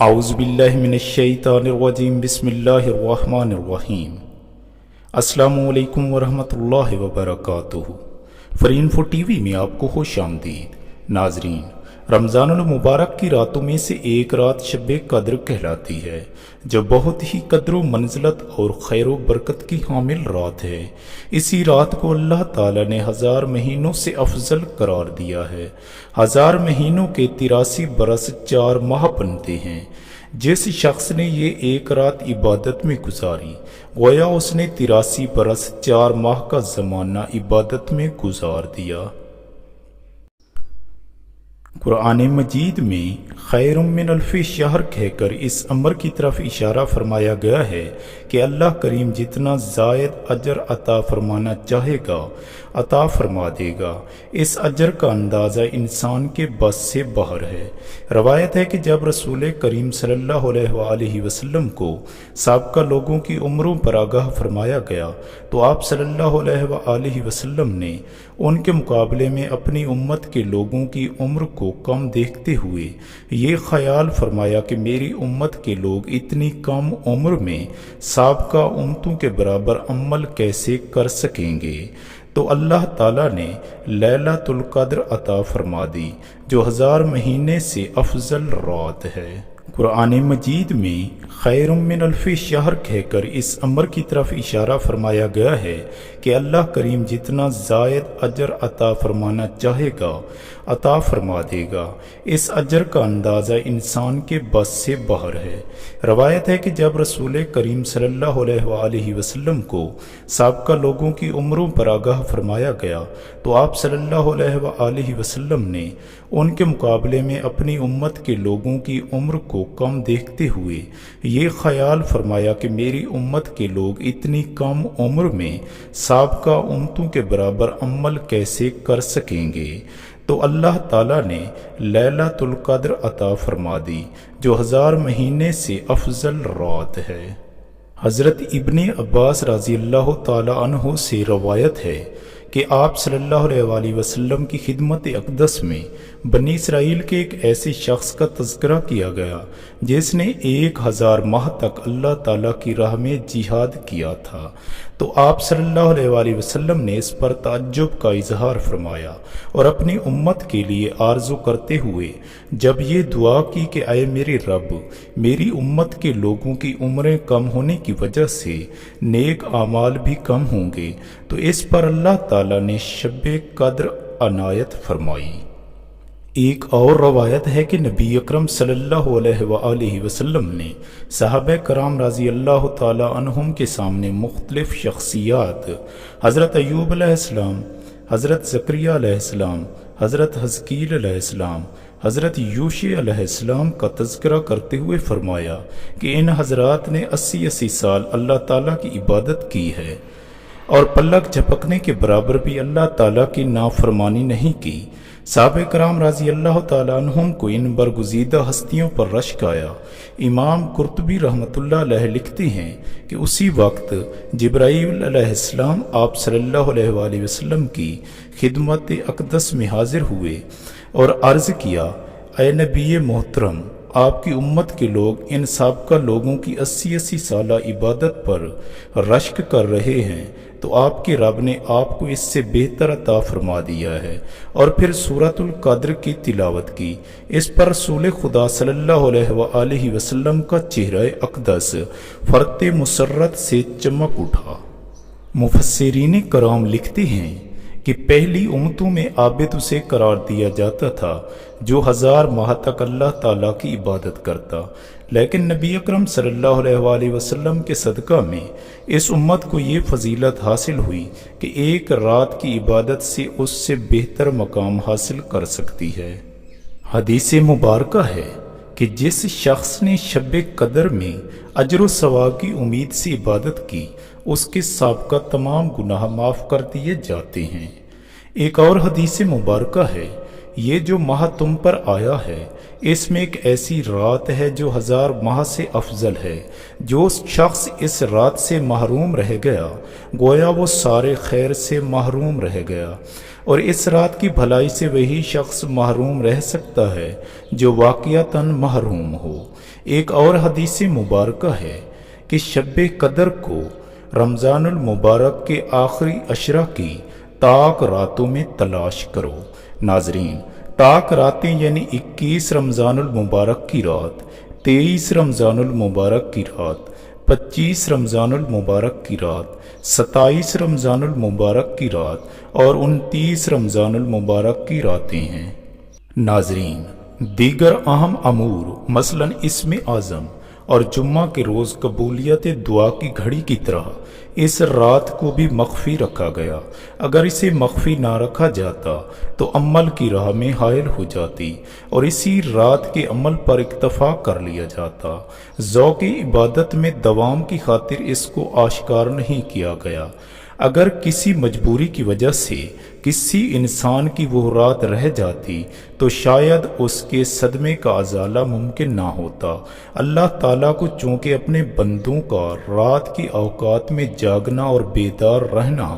اعوذ باللہ من الشیطان الرجیم بسم اللہ الرحمن الرحیم۔ السلام علیکم ورحمۃ اللہ وبرکاتہ۔ فرینفو ٹی وی میں آپ کو خوش آمدید۔ ناظرین، رمضان المبارک کی راتوں میں سے ایک رات شب قدر کہلاتی ہے، جو بہت ہی قدر و منزلت اور خیر و برکت کی حامل رات ہے۔ اسی رات کو اللہ تعالیٰ نے 1000 مہینوں سے افضل قرار دیا ہے۔ 1000 مہینوں کے 83 برس 4 ماہ بنتے ہیں۔ جس شخص نے یہ ایک رات عبادت میں گزاری، گویا اس نے 83 برس 4 ماہ کا زمانہ عبادت میں گزار دیا۔ قرآن مجید میں خیر من الف شہر کہہ کر اس امر کی طرف اشارہ فرمایا گیا ہے کہ اللہ کریم جتنا زائد اجر عطا فرمانا چاہے گا عطا فرما دے گا۔ اس اجر کا اندازہ انسان کے بس سے باہر ہے۔ روایت ہے کہ جب رسول کریم صلی اللہ علیہ وآلہ وسلم کو سابقہ لوگوں کی عمروں پر آگاہ فرمایا گیا تو آپ صلی اللہ علیہ وآلہ وسلم نے ان کے مقابلے میں اپنی امت کے لوگوں کی عمر کو کم دیکھتے ہوئے یہ خیال فرمایا کہ میری امت کے لوگ اتنی کم عمر میں سابقہ امتوں کے برابر عمل کیسے کر سکیں گے؟ تو اللہ تعالیٰ نے لیلۃ القدر عطا فرما دی، جو 1000 مہینے سے افضل رات ہے۔ قرآن مجید میں خیر من الف شہر کہہ کر اس امر کی طرف اشارہ فرمایا گیا ہے کہ اللہ کریم جتنا زائد اجر عطا فرمانا چاہے گا عطا فرما دے گا۔ اس اجر کا اندازہ انسان کے بس سے باہر ہے۔ روایت ہے کہ جب رسول کریم صلی اللہ علیہ وآلہ وسلم کو سابقہ لوگوں کی عمروں پر آگاہ فرمایا گیا تو آپ صلی اللہ علیہ وآلہ وسلم نے ان کے مقابلے میں اپنی امت کے لوگوں کی عمر کو کم دیکھتے ہوئے یہ خیال فرمایا کہ میری امت کے لوگ اتنی کم عمر میں سابقہ امتوں کے برابر عمل کیسے کر سکیں گے؟ تو اللہ تعالیٰ نے لیلۃ القدر عطا فرما دی، جو 1000 مہینے سے افضل رات ہے۔ حضرت ابن عباس رضی اللہ تعالیٰ عنہ سے روایت ہے کہ آپ صلی اللہ علیہ وآلہ وسلم کی خدمت اقدس میں بنی اسرائیل کے ایک ایسے شخص کا تذکرہ کیا گیا جس نے 1000 ماہ تک اللہ تعالیٰ کی راہ میں جہاد کیا تھا، تو آپ صلی اللہ علیہ وآلہ وسلم نے اس پر تعجب کا اظہار فرمایا اور اپنی امت کے لیے آرزو کرتے ہوئے جب یہ دعا کی کہ اے میرے رب، میری امت کے لوگوں کی عمریں کم ہونے کی وجہ سے نیک اعمال بھی کم ہوں گے، تو اس پر اللہ تعالیٰ نے شب قدر عنایت فرمائی۔ ایک اور روایت ہے کہ نبی اکرم صلی اللہ علیہ وآلہ وسلم نے صحابہ کرام رضی اللہ تعالی عنہم کے سامنے مختلف شخصیات، حضرت ایوب علیہ السلام، حضرت زکریا علیہ السلام، حضرت حزقیل علیہ السلام، حضرت یوشع علیہ السلام کا تذکرہ کرتے ہوئے فرمایا کہ ان حضرات نے 80 سال اللہ تعالیٰ کی عبادت کی ہے اور پلک جھپکنے کے برابر بھی اللہ تعالیٰ کی نافرمانی نہیں کی۔ صحابہ کرام رضی اللہ تعالیٰ عنہم کو ان برگزیدہ ہستیوں پر رشک آیا۔ امام قرطبی رحمۃ اللہ علیہ لکھتے ہیں کہ اسی وقت جبرائیل علیہ السلام آپ صلی اللہ علیہ وآلہ وسلم کی خدمت اقدس میں حاضر ہوئے اور عرض کیا، اے نبی محترم، آپ کی امت کے لوگ ان سابقہ لوگوں کی 80 سالہ عبادت پر رشک کر رہے ہیں، تو آپ کے رب نے آپ کو اس سے بہتر عطا فرما دیا ہے، اور پھر سورۃ القدر کی تلاوت کی۔ اس پر رسول خدا صلی اللہ علیہ وآلہ وسلم کا چہرہ اقدس فرط مسرت سے چمک اٹھا۔ مفسرین کرام لکھتے ہیں کہ پہلی امتوں میں عابد اسے قرار دیا جاتا تھا جو 1000 ماہ تک اللہ تعالیٰ کی عبادت کرتا، لیکن نبی اکرم صلی اللہ علیہ وآلہ وسلم کے صدقہ میں اس امت کو یہ فضیلت حاصل ہوئی کہ ایک رات کی عبادت سے اس سے بہتر مقام حاصل کر سکتی ہے۔ حدیث مبارکہ ہے کہ جس شخص نے شب قدر میں اجر و ثواب کی امید سے عبادت کی، اس کے سابقہ تمام گناہ معاف کر دیے جاتے ہیں۔ ایک اور حدیث مبارکہ ہے، یہ جو ماہ تم پر آیا ہے اس میں ایک ایسی رات ہے جو 1000 ماہ سے افضل ہے۔ جو شخص اس رات سے محروم رہ گیا گویا وہ سارے خیر سے محروم رہ گیا، اور اس رات کی بھلائی سے وہی شخص محروم رہ سکتا ہے جو واقعتاً محروم ہو۔ ایک اور حدیث مبارکہ ہے کہ شب قدر کو رمضان المبارک کے آخری عشرہ کی طاق راتوں میں تلاش کرو۔ ناظرین، طاق راتیں یعنی 21 رمضان المبارک کی رات، 23 رمضان المبارک کی رات، 25 رمضان المبارک کی رات، 27 رمضان المبارک کی رات اور 29 رمضان المبارک کی راتیں ہیں۔ ناظرین، دیگر اہم امور مثلا اسم اعظم اور جمعہ کے روز قبولیت دعا کی گھڑی کی طرح اس رات کو بھی مخفی رکھا گیا۔ اگر اسے مخفی نہ رکھا جاتا تو عمل کی راہ میں حائل ہو جاتی اور اسی رات کے عمل پر اکتفا کر لیا جاتا۔ ذوق عبادت میں دوام کی خاطر اس کو آشکار نہیں کیا گیا۔ اگر کسی مجبوری کی وجہ سے کسی انسان کی وہ رات رہ جاتی تو شاید اس کے صدمے کا ازالہ ممکن نہ ہوتا۔ اللہ تعالیٰ کو چونکہ اپنے بندوں کا رات کی اوقات میں جاگنا اور بیدار رہنا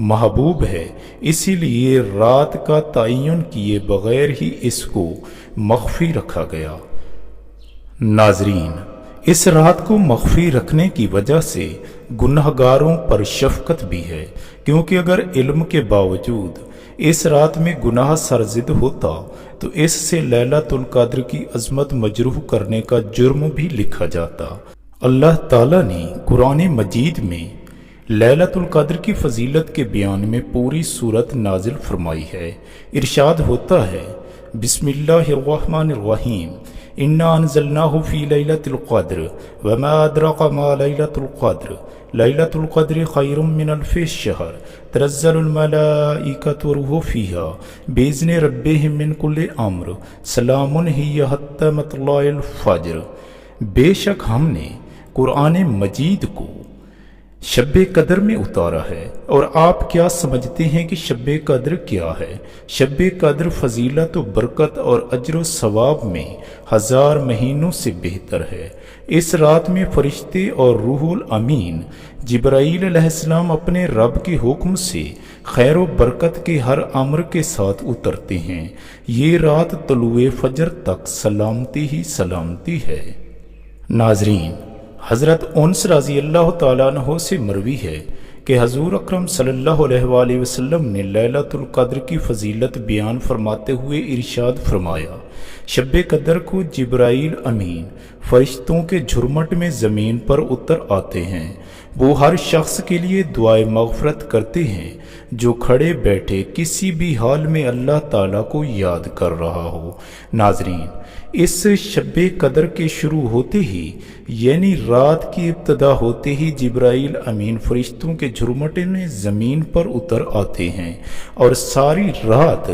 محبوب ہے، اسی لیے رات کا تعین کیے بغیر ہی اس کو مخفی رکھا گیا۔ ناظرین، اس رات کو مخفی رکھنے کی وجہ سے گنہگاروں پر شفقت بھی ہے، کیونکہ اگر علم کے باوجود اس رات میں گناہ سرزد ہوتا تو اس سے لیلۃ القدر کی عظمت مجروح کرنے کا جرم بھی لکھا جاتا۔ اللہ تعالیٰ نے قرآن مجید میں لیلۃ القدر کی فضیلت کے بیان میں پوری سورت نازل فرمائی ہے۔ ارشاد ہوتا ہے، بسم اللہ الرحمن الرحیم، انا انزلناہ فی لیلۃ القدر وما ادراک ما لیلۃ القدر لیلۃ القدر خیر من الف شہر تنزل الملائکۃ والروح فیہا باذن ربہم من کل امر سلام ہی حتی مطلع الفجر۔ بے شک ہم نے قرآن مجید کو شب قدر میں اتارا ہے، اور آپ کیا سمجھتے ہیں کہ شب قدر کیا ہے؟ شب قدر فضیلت و برکت اور اجر و ثواب میں 1000 مہینوں سے بہتر ہے۔ اس رات میں فرشتے اور روح الامین جبرائیل علیہ السلام اپنے رب کے حکم سے خیر و برکت کے ہر امر کے ساتھ اترتے ہیں۔ یہ رات طلوع فجر تک سلامتی ہی سلامتی ہے۔ ناظرین، حضرت انس رضی اللہ تعالیٰ عنہ سے مروی ہے کہ حضور اکرم صلی اللہ علیہ وآلہ وسلم نے لیلۃ القدر کی فضیلت بیان فرماتے ہوئے ارشاد فرمایا، شب قدر کو جبرائیل امین فرشتوں کے جھرمٹ میں زمین پر اتر آتے ہیں۔ وہ ہر شخص کے لیے دعائے مغفرت کرتے ہیں جو کھڑے بیٹھے کسی بھی حال میں اللہ تعالیٰ کو یاد کر رہا ہو۔ ناظرین، اس شب قدر کے شروع ہوتے ہی یعنی رات کی ابتدا ہوتے ہی جبرائیل امین فرشتوں کے جھرمٹے میں زمین پر اتر آتے ہیں اور ساری رات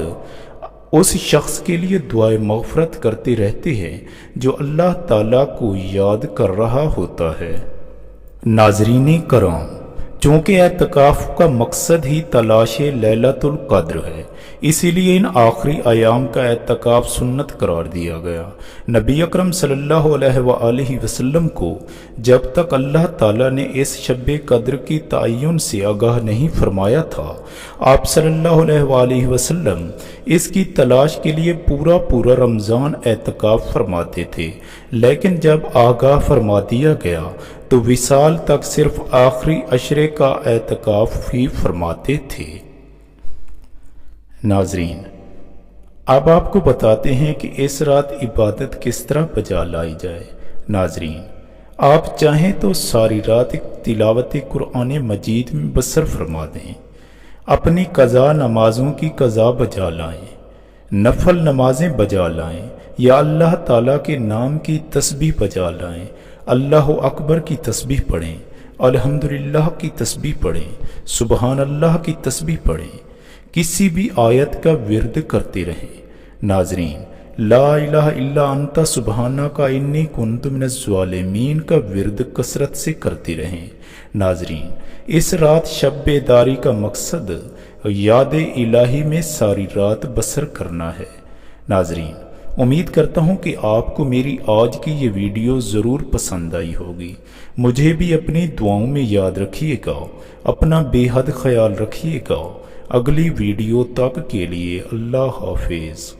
اس شخص کے لیے دعائے مغفرت کرتے رہتے ہیں جو اللہ تعالیٰ کو یاد کر رہا ہوتا ہے۔ ناظرین کرام، چونکہ اعتکاف کا مقصد ہی تلاش لیلۃ القدر ہے، اسی لیے ان آخری ایام کا اعتکاف سنت قرار دیا گیا۔ نبی اکرم صلی اللہ علیہ وآلہ وسلم کو جب تک اللہ تعالیٰ نے اس شب قدر کی تعین سے آگاہ نہیں فرمایا تھا، آپ صلی اللہ علیہ وآلہ وسلم اس کی تلاش کے لیے پورا رمضان اعتکاف فرماتے تھے، لیکن جب آگاہ فرما دیا گیا تو وصال تک صرف آخری عشرے کا اعتکاف ہی فرماتے تھے۔ ناظرین، اب آپ کو بتاتے ہیں کہ اس رات عبادت کس طرح بجا لائی جائے۔ ناظرین، آپ چاہیں تو ساری رات تلاوت قرآن مجید میں بسر فرما دیں، اپنی قضا نمازوں کی قضا بجا لائیں، نفل نمازیں بجا لائیں، یا اللہ تعالیٰ کے نام کی تسبیح بجا لائیں، اللہ اکبر کی تسبیح پڑھیں، الحمدللہ کی تسبیح پڑھیں، سبحان اللہ کی تسبیح پڑھیں، کسی بھی آیت کا ورد کرتے رہیں۔ ناظرین، لا الہ الا انت سبحانک انی کنت من الظالمین کا ورد کثرت سے کرتے رہیں۔ ناظرین، اس رات شب بیداری کا مقصد یاد الہی میں ساری رات بسر کرنا ہے۔ ناظرین، امید کرتا ہوں کہ آپ کو میری آج کی یہ ویڈیو ضرور پسند آئی ہوگی۔ مجھے بھی اپنی دعاؤں میں یاد رکھیے گا، اپنا بے حد خیال رکھیے گا۔ اگلی ویڈیو تک کے لیے اللہ حافظ۔